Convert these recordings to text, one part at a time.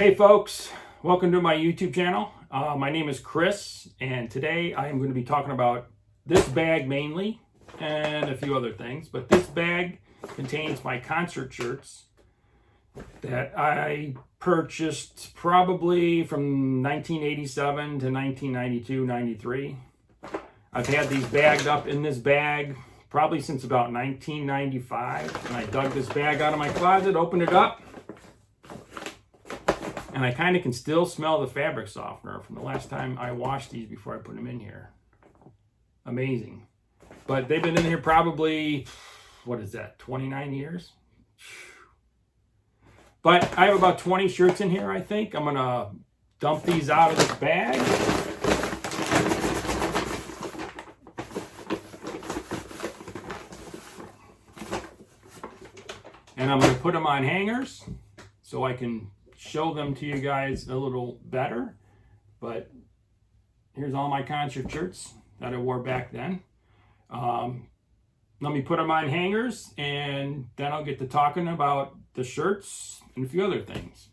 Hey folks, welcome to my YouTube channel. My name is Chris, and today I am going to be talking about this bag mainly and a few other things. But this bag contains my concert shirts that I purchased probably from 1987 to 1992, 93. I've had these bagged up in this bag probably since about 1995. And I dug this bag out of my closet, opened it up, and I kind of can still smell the fabric softener from the last time I washed these before I put them in here. Amazing. But they've been in here probably, 29 years? But I have about 20 shirts in here, I think. I'm going to dump these out of this bag. And I'm going to put them on hangers so I can show them to you guys a little better. But here's all my concert shirts that I wore back then. Let me put them on hangers, and then I'll get to talking about the shirts and a few other things.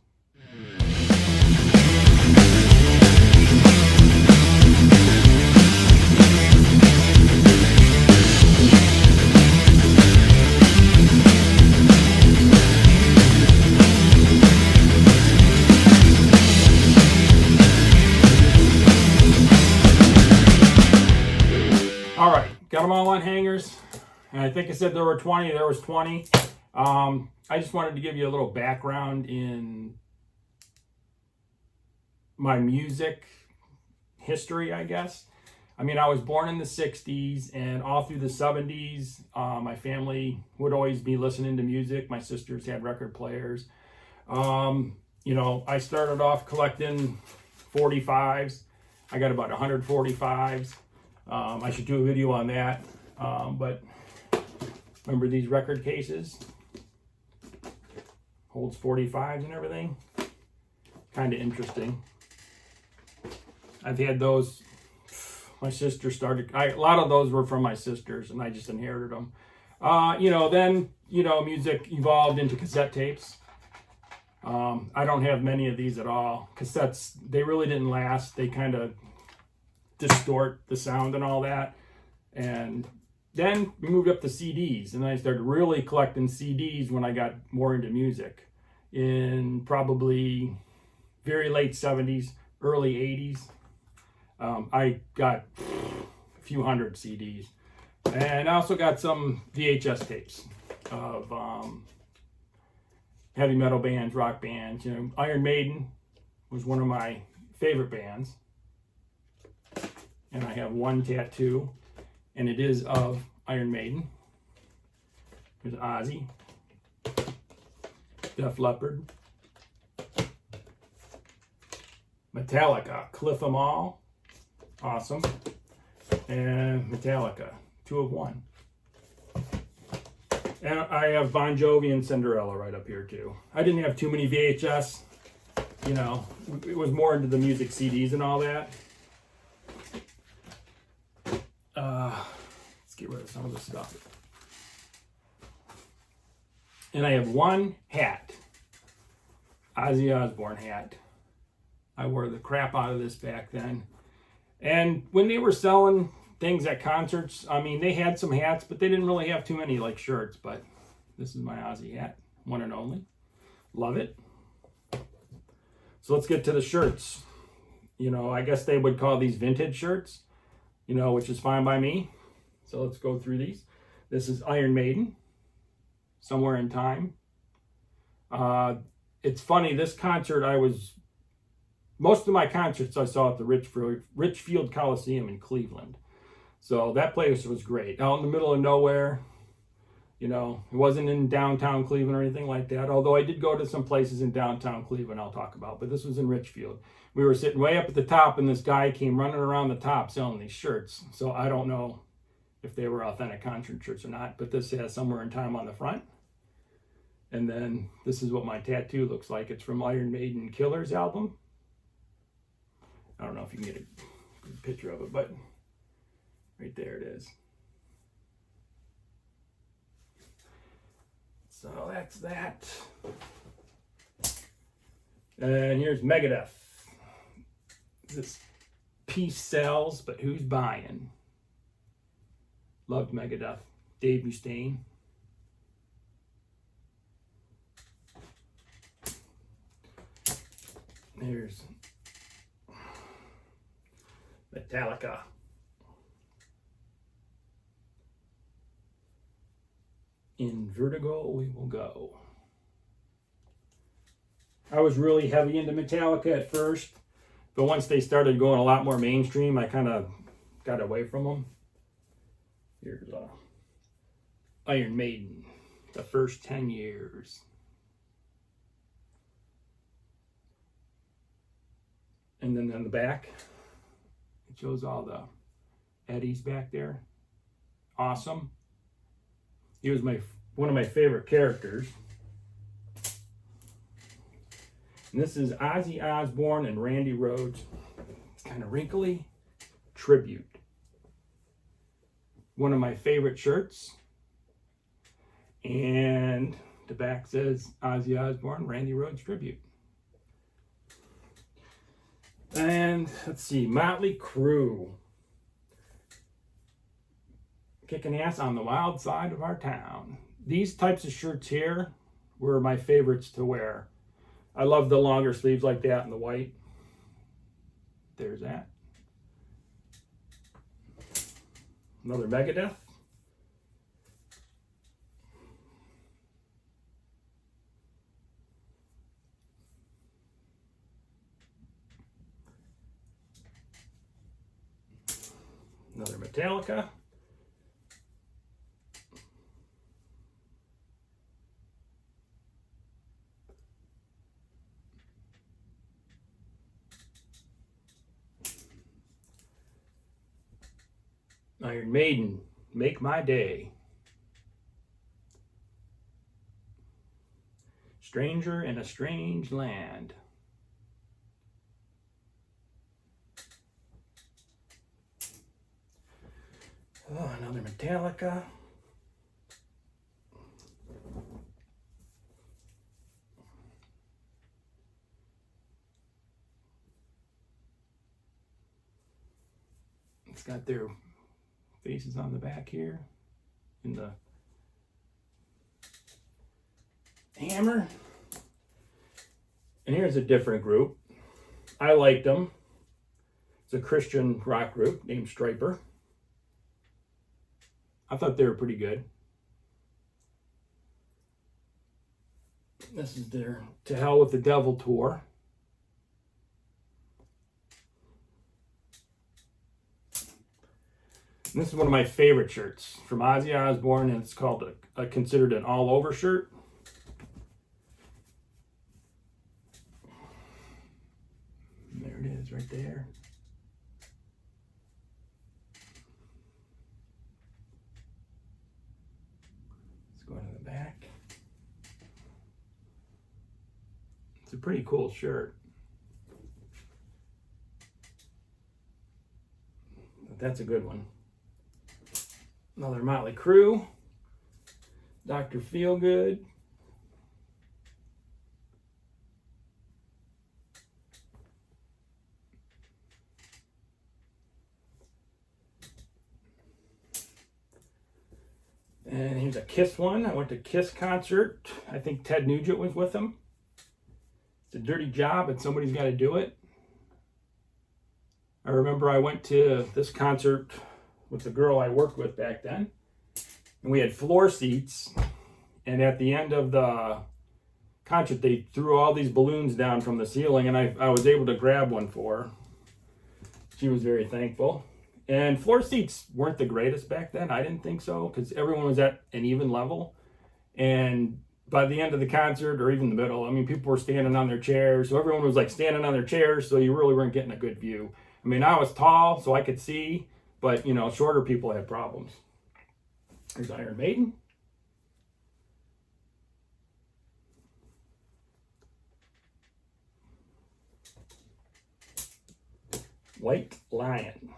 All right, got them all on hangers, and I think I said there were 20. There was 20. I just wanted to give you a little background in my music history, I guess. I mean, I was born in the 60s, and all through the 70s, my family would always be listening to music. My sisters had record players. You know, I started off collecting 45s. I got about 145s. I should do a video on that. But remember these record cases? Holds 45s and everything. Kind of interesting. I've had those. My sister started. A lot of those were from my sisters, and I just inherited them. Then music evolved into cassette tapes. I don't have many of these at all. Cassettes, they really didn't last. They kind of distort the sound and all that. And then we moved up to CDs, and I started really collecting CDs when I got more into music in probably very late 70s, early 80s. I got a few hundred CDs, and I also got some VHS tapes of heavy metal bands, rock bands. Iron Maiden was one of my favorite bands. And I have one tattoo, and it is of Iron Maiden. There's Ozzy, Def Leppard, Metallica, Cliff 'Em All, awesome, and Metallica, 2 of 1. And I have Bon Jovi and Cinderella right up here too. I didn't have too many VHS, it was more into the music CDs and all that. Let's get rid of some of the stuff. And I have one hat, Ozzy Osbourne hat. I wore the crap out of this back then. And when they were selling things at concerts, I mean, they had some hats, but they didn't really have too many like shirts. But this is my Ozzy hat, one and only. Love it. So let's get to the shirts. I guess they would call these vintage shirts. Which is fine by me. So let's go through these. This is Iron Maiden, Somewhere in Time. It's funny, this concert most of my concerts I saw at the Richfield Coliseum in Cleveland. So that place was great. Out in the middle of nowhere. It wasn't in downtown Cleveland or anything like that. Although I did go to some places in downtown Cleveland I'll talk about. But this was in Richfield. We were sitting way up at the top, and this guy came running around the top selling these shirts. So I don't know if they were authentic concert shirts or not. But this has Somewhere in Time on the front. And then this is what my tattoo looks like. It's from Iron Maiden Killers album. I don't know if you can get a good picture of it, but right there it is. So that's that. And here's Megadeth. This piece sells, but who's buying? Loved Megadeth. Dave Mustaine. There's Metallica. In Vertigo we will go. I was really heavy into Metallica at first, but once they started going a lot more mainstream, I kind of got away from them. Here's Iron Maiden, the first 10 years. And then on the back, it shows all the 80's back there. Awesome. He was one of my favorite characters. And this is Ozzy Osbourne and Randy Rhoads. It's kind of wrinkly. Tribute. One of my favorite shirts. And the back says Ozzy Osbourne, Randy Rhoads Tribute. And let's see, Motley Crue. Kicking ass on the wild side of our town. These types of shirts here were my favorites to wear. I love the longer sleeves like that and the white. There's that. Another Megadeth. Another Metallica. Iron Maiden, Make My Day. Stranger in a Strange Land. Oh, another Metallica. It's got their faces on the back here in the hammer. And here's a different group. I liked them. It's a Christian rock group named Striper. I thought they were pretty good. This is their To Hell with the Devil tour. And this is one of my favorite shirts from Ozzy Osbourne, and it's called considered an all-over shirt. And there it is, right there. Let's go to the back. It's a pretty cool shirt. That's a good one. Another Motley Crue. Dr. Feelgood. And here's a Kiss one. I went to Kiss concert. I think Ted Nugent was with them. It's a dirty job, and somebody's got to do it. I remember I went to this concert with the girl I worked with back then, and we had floor seats, and at the end of the concert they threw all these balloons down from the ceiling, and I was able to grab one for her. She was very thankful. And floor seats weren't the greatest back then. I didn't think so, because everyone was at an even level, and by the end of the concert, or even the middle, I mean, people were standing on their chairs, so everyone was like standing on their chairs, so you really weren't getting a good view. I mean, I was tall, so I could see, but, you know, shorter people had problems. There's Iron Maiden. White Lion.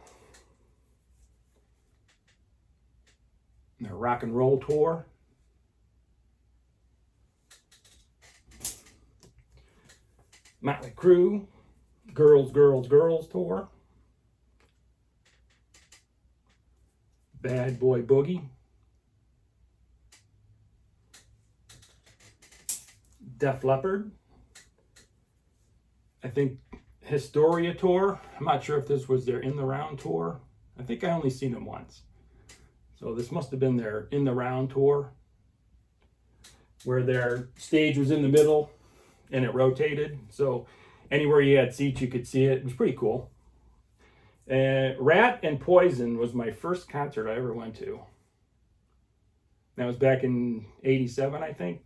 Their rock and roll tour. Motley Crue, Girls, Girls, Girls tour. Bad Boy Boogie. Def Leppard. I think Historia tour. I'm not sure if this was their In the Round tour. I think I only seen them once. So this must have been their In the Round tour, where their stage was in the middle and it rotated. So anywhere you had seats, you could see it. It was pretty cool. Rat and Poison was my first concert I ever went to. That was back in '87, I think.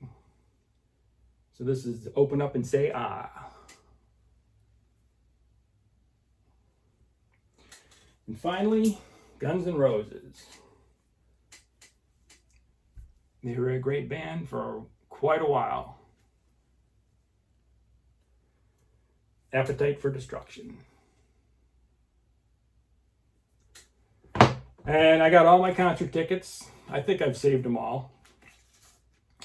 So this is Open Up and Say Ah. And finally, Guns N' Roses. They were a great band for quite a while. Appetite for Destruction. And I got all my concert tickets. I think I've saved them all,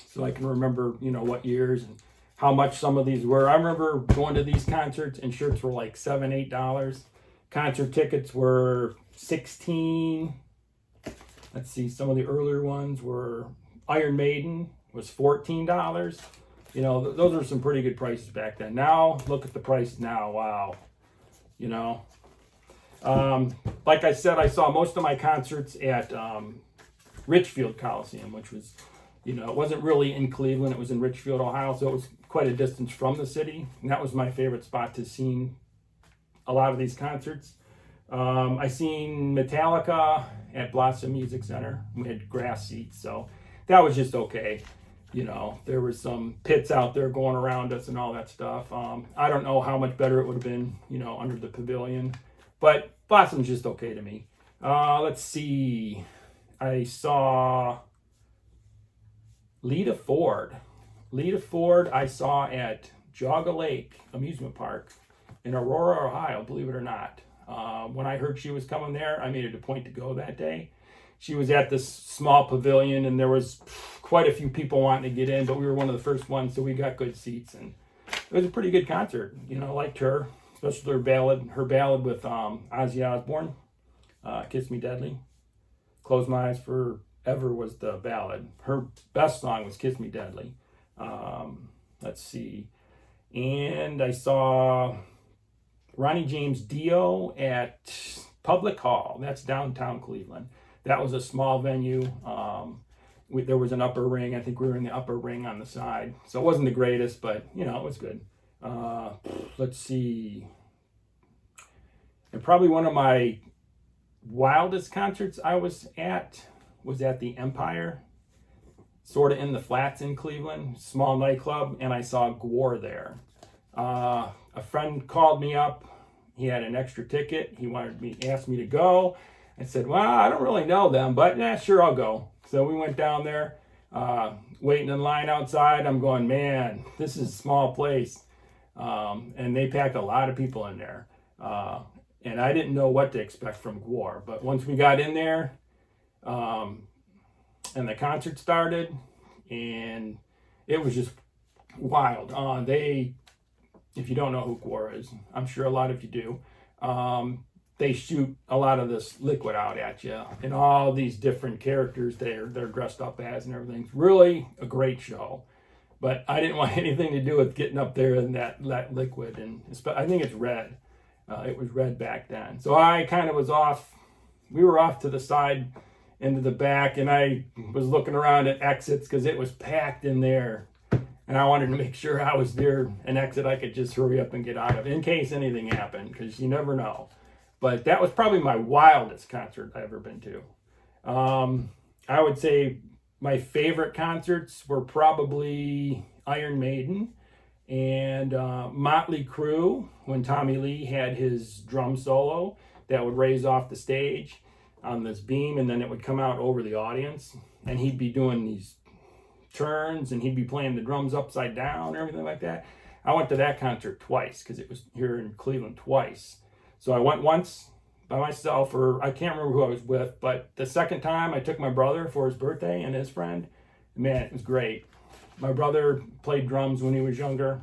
so I can remember, what years and how much some of these were. I remember going to these concerts and shirts were like $7, $8. Concert tickets were $16. Let's see, some of the earlier ones were Iron Maiden was $14. Those are some pretty good prices back then. Now, look at the price now. Wow. Like I said, I saw most of my concerts at Richfield Coliseum, which was, it wasn't really in Cleveland. It was in Richfield, Ohio, so it was quite a distance from the city. And that was my favorite spot to see a lot of these concerts. I seen Metallica at Blossom Music Center. We had grass seats, so that was just okay. There was some pits out there going around us and all that stuff. I don't know how much better it would have been, under the pavilion. But Blossom's just okay to me. Let's see. I saw Lita Ford. Lita Ford I saw at Jogga Lake Amusement Park in Aurora, Ohio, believe it or not. When I heard she was coming there, I made it a point to go that day. She was at this small pavilion, and there was quite a few people wanting to get in, but we were one of the first ones, so we got good seats. And it was a pretty good concert. I liked her. Especially her ballad with Ozzy Osbourne, Kiss Me Deadly. Close My Eyes Forever was the ballad. Her best song was Kiss Me Deadly. Let's see. And I saw Ronnie James Dio at Public Hall. That's downtown Cleveland. That was a small venue. There was an upper ring. I think we were in the upper ring on the side. So it wasn't the greatest, but, it was good. Let's see. And probably one of my wildest concerts I was at the Empire, sort of in the flats in Cleveland, small nightclub, and I saw Gwar there. A friend called me up. He had an extra ticket. He asked me to go. I said, well, I don't really know them, but yeah, sure, I'll go. So we went down there, waiting in line outside. I'm going, man, this is a small place. And they packed a lot of people in there. And I didn't know what to expect from Gwar. But once we got in there, and the concert started, and it was just wild. If you don't know who Gwar is, I'm sure a lot of you do, they shoot a lot of this liquid out at you, and all these different characters they're dressed up as and everything. It's really a great show. But I didn't want anything to do with getting up there in that liquid, and I think it's red. It was red back then. So I kind of was off. We were off to the side, into the back, and I was looking around at exits because it was packed in there. And I wanted to make sure I was near an exit I could just hurry up and get out of in case anything happened, because you never know. But that was probably my wildest concert I've ever been to. I would say my favorite concerts were probably Iron Maiden and Motley Crue, when Tommy Lee had his drum solo that would raise off the stage on this beam, and then it would come out over the audience, and he'd be doing these turns, and he'd be playing the drums upside down and everything like that. I went to that concert twice because it was here in Cleveland twice. So I went once by myself, or I can't remember who I was with, but the second time I took my brother for his birthday and his friend. Man, it was great. My brother played drums when he was younger,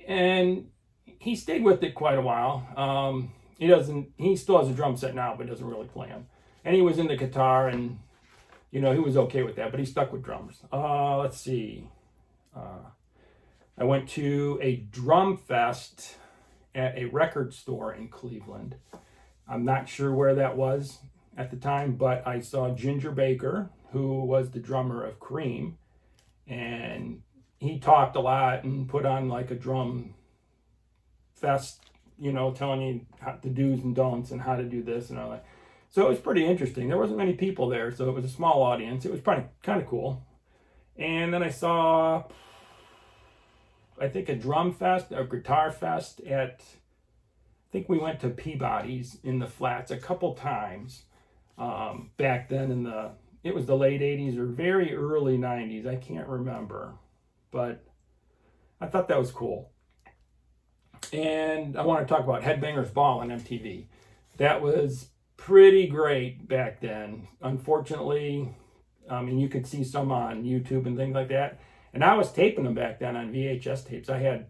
And he stayed with it quite a while. He still has a drum set now, but doesn't really play them. And he was into guitar, and he was okay with that, but he stuck with drums. Let's see. I went to a drum fest at a record store in Cleveland. I'm not sure where that was at the time, but I saw Ginger Baker, who was the drummer of Cream, and he talked a lot and put on like a drum fest, telling you the do's and don'ts and how to do this and all that. So it was pretty interesting. There wasn't many people there, so it was a small audience. It was probably kind of cool. And then I saw, I think, a drum fest, a guitar fest I think we went to Peabody's in the Flats a couple times back then it was the late 80s or very early 90s. I can't remember, but I thought that was cool. And I want to talk about Headbangers Ball on MTV. That was pretty great back then. Unfortunately, you could see some on YouTube and things like that. And I was taping them back then on VHS tapes. I had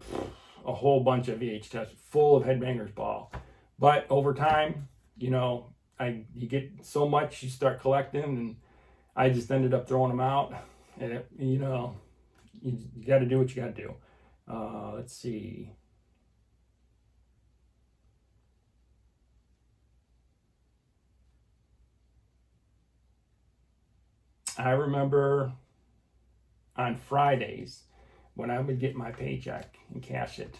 a whole bunch of VHS full of Headbangers Ball. But over time, you get so much, you start collecting, and I just ended up throwing them out. And you got to do what you got to do. Let's see. I remember on Fridays when I would get my paycheck and cash it,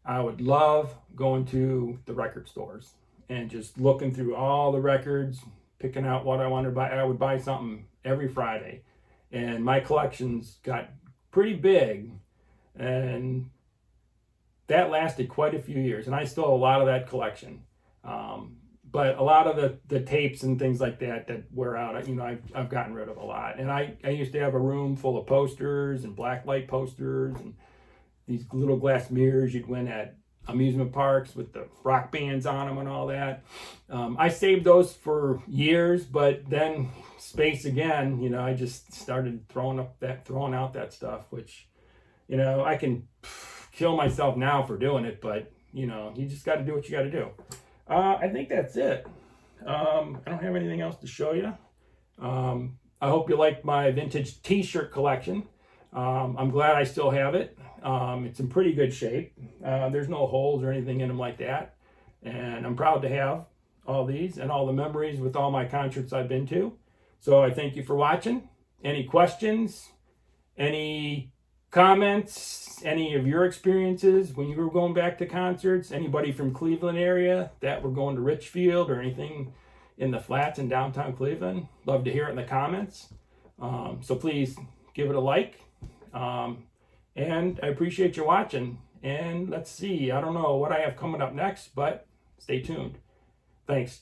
I would love going to the record stores and just looking through all the records, picking out what I wanted to buy. I would buy something every Friday, and my collections got pretty big, and that lasted quite a few years, and I still have a lot of that collection. But a lot of the tapes and things like that wear out, I've gotten rid of a lot. And I used to have a room full of posters and blacklight posters and these little glass mirrors you'd win at amusement parks with the rock bands on them and all that. I saved those for years, but then space again, I just started throwing out that stuff, which, I can kill myself now for doing it, but you just got to do what you got to do. I think that's it. I don't have anything else to show you. I hope you like my vintage t-shirt collection. I'm glad I still have it. It's in pretty good shape. There's no holes or anything in them like that. And I'm proud to have all these and all the memories with all my concerts I've been to. So I thank you for watching. Any questions? Any comments? Any of your experiences when you were going back to concerts? Anybody from Cleveland area that were going to Richfield or anything in the Flats in downtown Cleveland? Love to hear it in the comments. So please give it a like. And I appreciate you watching. And let's see, I don't know what I have coming up next, but stay tuned. Thanks.